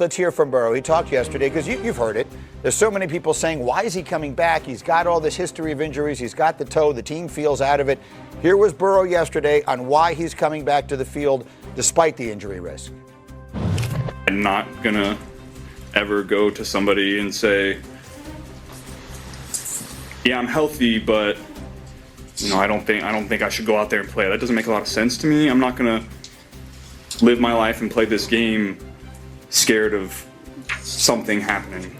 Let's hear from Burrow. He talked yesterday because you've heard it. There's so many people saying, why is he coming back? He's got all this history of injuries. He's got the toe. The team feels out of it. Here was Burrow yesterday on why he's coming back to the field despite the injury risk. I'm not going to ever go to somebody and say, yeah, I'm healthy, but I don't think I should go out there and play. That doesn't make a lot of sense to me. I'm not going to live my life and play this game scared of something happening.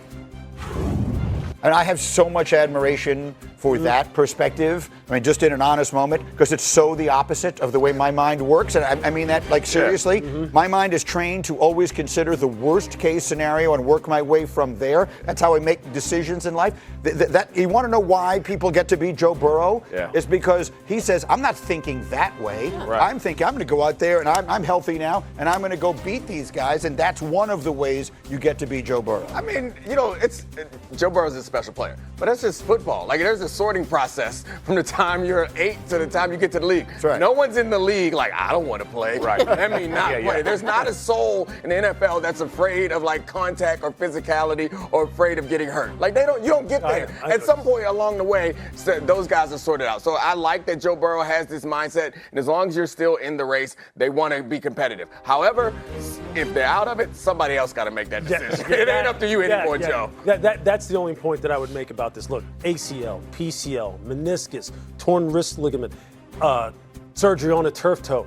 And I have so much admiration for that perspective. I mean, just in an honest moment, because it's so the opposite of the way my mind works. And I mean that, like, seriously. My mind is trained to always consider the worst case scenario and work my way from there. That's how I make decisions in life. You want to know why people get to be Joe Burrow? Yeah. It's because he says, I'm not thinking that way. Right. I'm thinking I'm going to go out there and I'm healthy now and I'm going to go beat these guys. And that's one of the ways you get to be Joe Burrow. I mean, Joe Burrow's a special player, but that's just football. Like, there's a sorting process from the time you're 8 to the time you get to the league. That's right. No one's in the league like, I don't want to play. Right. Let me not play. There's not a soul in the NFL that's afraid of, like, contact or physicality or afraid of getting hurt. Like, you don't get there. At some point along the way, those guys are sorted out. So I like that Joe Burrow has this mindset, and as long as you're still in the race, they want to be competitive. However, if they're out of it, somebody else got to make that decision. It ain't up to you anymore, Joe. That's the only point that I would make about this. Look, ACL, PCL, meniscus, torn wrist ligament, surgery on a turf toe.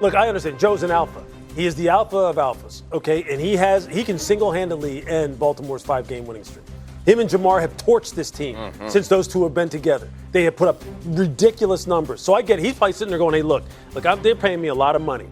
Look, I understand. Joe's an alpha. He is the alpha of alphas, okay? And he can single-handedly end Baltimore's 5-game winning streak. Him and Jamar have torched this team since those two have been together. They have put up ridiculous numbers. So I get it. He's probably sitting there going, hey, look, they're paying me a lot of money.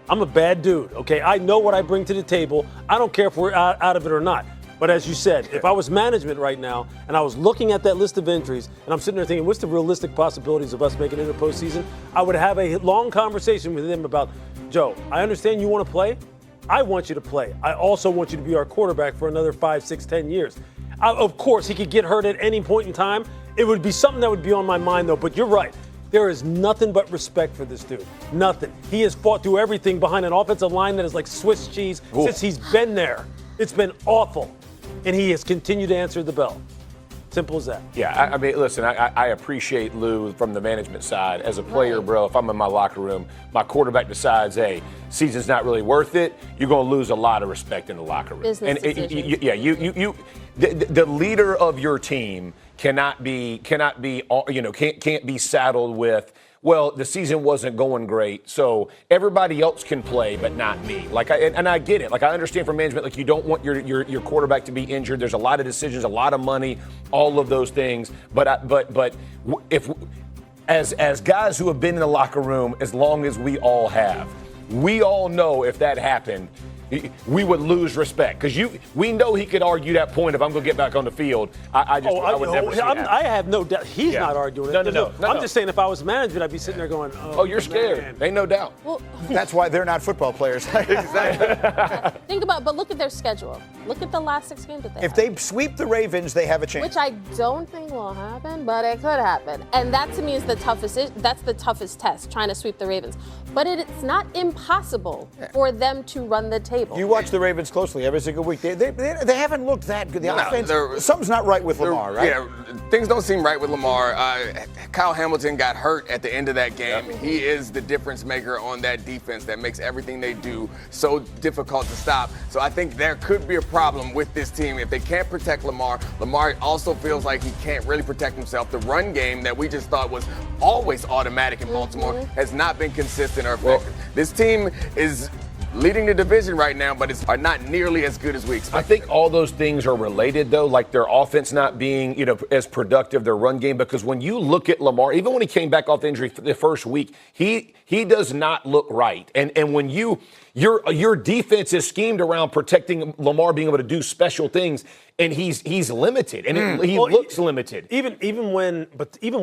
I'm a bad dude, okay? I know what I bring to the table. I don't care if we're out of it or not. But as you said, if I was management right now and I was looking at that list of injuries and I'm sitting there thinking, what's the realistic possibilities of us making it in the postseason? I would have a long conversation with him about, Joe, I understand you want to play. I want you to play. I also want you to be our quarterback for another 5, 6, 10 years. Of course, he could get hurt at any point in time. It would be something that would be on my mind, though. But you're right. There is nothing but respect for this dude. Nothing. He has fought through everything behind an offensive line that is like Swiss cheese since he's been there. It's been awful. And he has continued to answer the bell. Simple as that. Yeah, I mean, listen, I appreciate Lou from the management side. As a player, bro, if I'm in my locker room, my quarterback decides, hey, season's not really worth it, you're going to lose a lot of respect in the locker room. Business decisions. The leader of your team can't be saddled with, well, the season wasn't going great, so everybody else can play, but not me. And I get it. Like, I understand from management, like, you don't want your quarterback to be injured. There's a lot of decisions, a lot of money, all of those things. But if as guys who have been in the locker room as long as we all have, we all know if that happened, we would lose respect because we know he could argue that point if I'm going to get back on the field. I would never see that. I have no doubt. He's not arguing it. No. I'm just saying if I was management, I'd be sitting there going, oh, you're scared. Ain't no doubt. Well, That's why they're not football players. but look at their schedule. Look at the last 6 games that they If they sweep the Ravens, they have a chance. Which I don't think will happen, but it could happen. And that to me is the toughest. That's the toughest test, trying to sweep the Ravens. But it's not impossible for them to run the table. You watch the Ravens closely every single week. They haven't looked that good. The offense, something's not right with Lamar, right? Yeah, things don't seem right with Lamar. Kyle Hamilton got hurt at the end of that game. Yep. He is the difference maker on that defense that makes everything they do so difficult to stop. So I think there could be a problem with this team if they can't protect Lamar. Lamar also feels like he can't really protect himself. The run game that we just thought was always automatic in Baltimore has not been consistent or effective. This team is leading the division right now, but are not nearly as good as we expected. I think all those things are related, though, like their offense not being, as productive, their run game, because when you look at Lamar, even when he came back off injury the first week, he does not look right. And when your defense is schemed around protecting Lamar being able to do special things, and he's limited, and he looks limited. Even when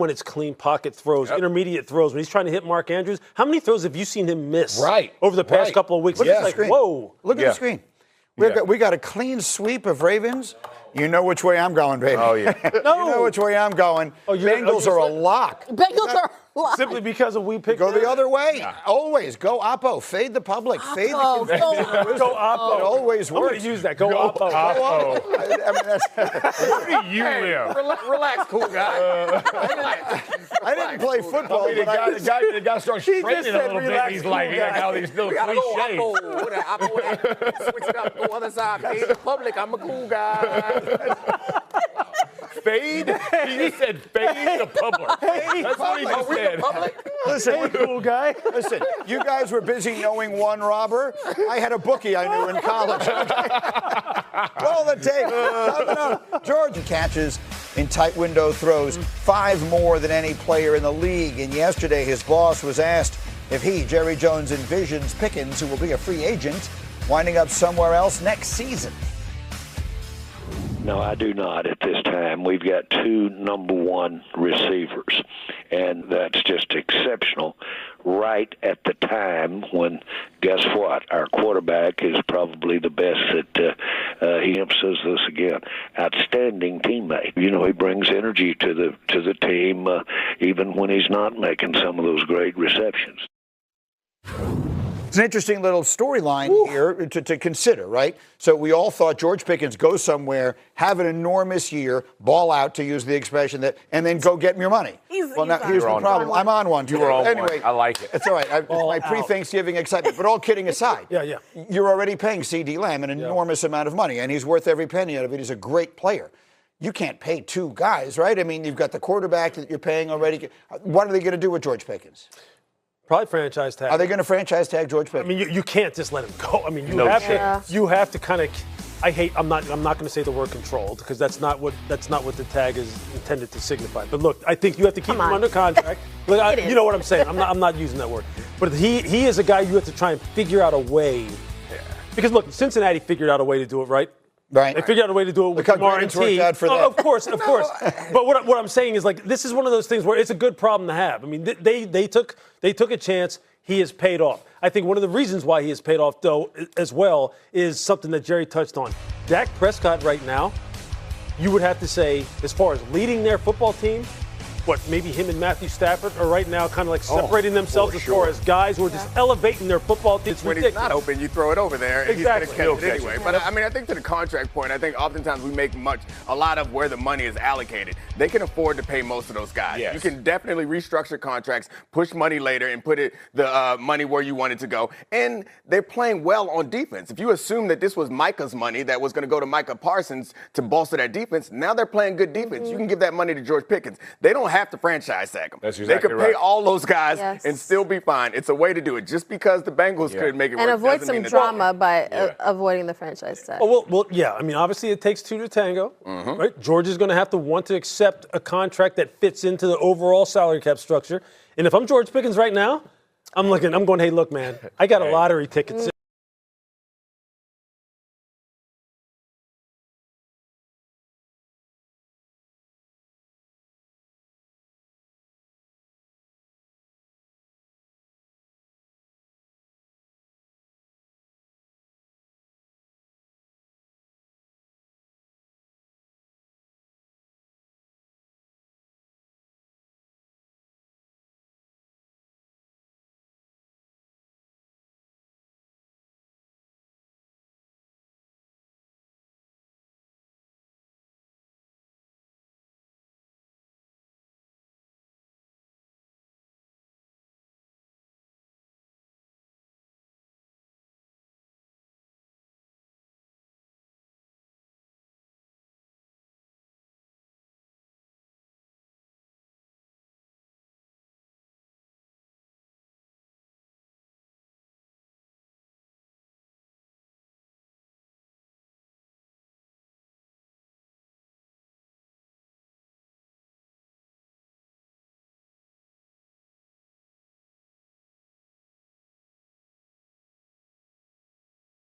it's clean pocket throws, intermediate throws, when he's trying to hit Mark Andrews, how many throws have you seen him miss over the past couple of weeks? Look at the screen. Whoa. Look at the screen. We got a clean sweep of Ravens. You know which way I'm going, baby. Oh, yeah. You know which way I'm going. Bengals are a lock. Bengals are. Simply because we picked Go the them? other way. Always go Oppo. Fade the public. Fade the Oppo, conventional. Go Oppo. It always I'm going works. to use that. Go Oppo. I mean, that's, Where do you live? Relax, cool guy. I didn't play football, The but guy starts training a said little bit. relax, He's like, cool he got guy. all these little We gotta go cliches. Oppo. Switch it up, go other side. Fade the public. I'm a cool guy. Fade? He just said fade the public. That's what he just said. listen, Cool guy. listen, you guys were busy knowing one robber. I had a bookie I knew in college. Roll the tape. Coming up. Georgia catches in tight window throws 5 more than any player in the league. And yesterday his boss was asked if he, Jerry Jones, envisions Pickens, who will be a free agent, winding up somewhere else next season. No, I do not at this time. We've got 2 number 1 receivers, and that's just exceptional right at the time when, guess what, our quarterback is probably the best that he emphasizes this again. Outstanding teammate. You know, he brings energy to the team even when he's not making some of those great receptions. It's an interesting little storyline here to consider, right? So we all thought George Pickens go somewhere, have an enormous year, ball out, to use the expression, and then go get your money. Well, now here's the problem. I'm on one. You were on anyway, one. I like it. It's all right. My pre-Thanksgiving excitement. But all kidding aside, Yeah. you're already paying C.D. Lamb an enormous amount of money, and he's worth every penny out of it. He's a great player. You can't pay 2 guys, right? I mean, you've got the quarterback that you're paying already. What are they going to do with George Pickens? Probably franchise tag. Are they going to franchise tag George Pickens? I mean, you can't just let him go. I mean, you No have chance. to. You have to kind of. I'm not going to say the word controlled because that's not what the tag is intended to signify. But look, I think you have to keep him under contract. Look, you know what I'm saying. I'm not using that word. But he is a guy you have to try and figure out a way. Because look, Cincinnati figured out a way to do it, right? Right. They figured out a way to do it with Look how Lamar great and it's worked T. out for them. Of course. But what I'm saying is, like, this is one of those things where it's a good problem to have. I mean, they took a chance. He has paid off. I think one of the reasons why he has paid off, though, as well, is something that Jerry touched on. Dak Prescott right now, you would have to say, as far as leading their football team, maybe him and Matthew Stafford are right now kind of like separating themselves as far as guys who are just elevating their football team. It's When ridiculous. he's not open, you throw it over there, and Exactly. he's going to catch it anyway. But I mean, I think to the contract point, I think oftentimes we make a lot of where the money is allocated. They can afford to pay most of those guys. Yes. You can definitely restructure contracts, push money later, and put the money where you want it to go. And they're playing well on defense. If you assume that this was Micah's money that was going to go to Micah Parsons to bolster that defense, now they're playing good defense. You can give that money to George Pickens. They don't have to franchise tag him. That's they exactly could pay right. all those guys Yes. and still be fine. It's a way to do it. Just because the Bengals couldn't make it work And avoid doesn't some mean that- drama by avoiding the franchise tag. Well, yeah. I mean, obviously it takes 2 to tango, right? George is going to have to want to accept a contract that fits into the overall salary cap structure. And if I'm George Pickens right now, I'm going, hey, look, man, I got a lottery ticket